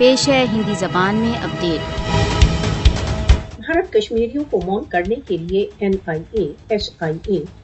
پیش ہے ہندی زبان میں اپڈیٹ۔ بھارت کشمیریوں کو مون کرنے کے لیے NIA, SIA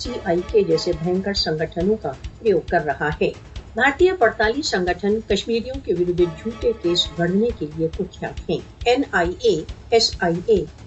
CIK جیسے بھینکر سنگٹھنوں کا پریوگ کر رہا ہے۔ بھارتیہ پڑتالی سنگٹھن کشمیریوں کے ورد جھوٹے کیس گڑھنے کے لیے کچھیات ہیں۔ NIA, SIA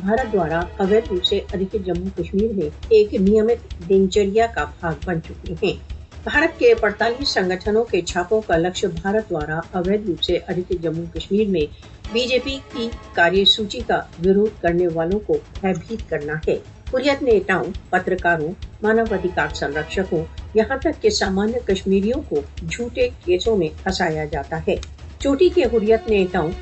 بھارت دوارا اویدھ روپ سے ادھکت جموں کشمیر میں ایک نیمت دنچریا کا بھاگ بن چکے ہیں۔ بھارت کے پڑتالی سنگٹھنوں کے چھاپوں کا لکشیہ بھارت دوارا اویدھ روپ سے ادھکت جموں کشمیر میں BJP کی کاریہ سوچی کا وروଧ کرنے والوں کو بھیبھیت کرنا ہے۔ حریت نیتاؤں، پترکاروں، مانو ادھکار سنرکشکوں، یہاں تک کہ سامانیہ کشمیریوں کو جھوٹے کیسوں میں پھنسایا جاتا ہے۔ چوٹی کے حریت نیتاؤں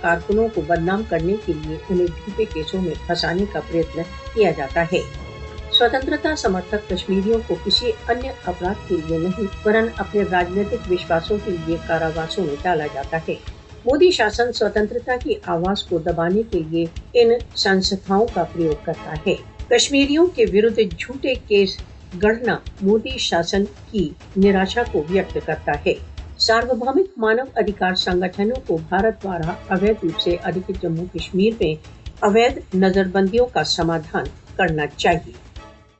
کارکنوں کو بدنام کرنے کے لیے انہیں جھوٹے کیسوں میں پھنسانے کا پریتن کیا جاتا ہے۔ سوتنترتا سمرتھک کشمیریوں کو کسی انیہ اپرادھ کے لیے نہیں ورن اپنے راجنیتک وشواسوں کے لیے کاراواسوں میں ڈالا جاتا ہے۔ مودی شاسن سوتنترتا کی آواز کو دبانے کے لیے ان سنستھاؤں کا پریوگ کرتا ہے۔ کشمیریوں کے ورد جھوٹے کیس گڑھنا مودی شاسن کی نراشا کو ویکت کرتا ہے۔ ساروبھومک مانو ادھکار سنگٹھنوں کو بھارت دوارا اویدھ روپ سے ادھکت جموں کشمیر میں اویدھ نظر بندیوں کا سمادھان کرنا چاہیے۔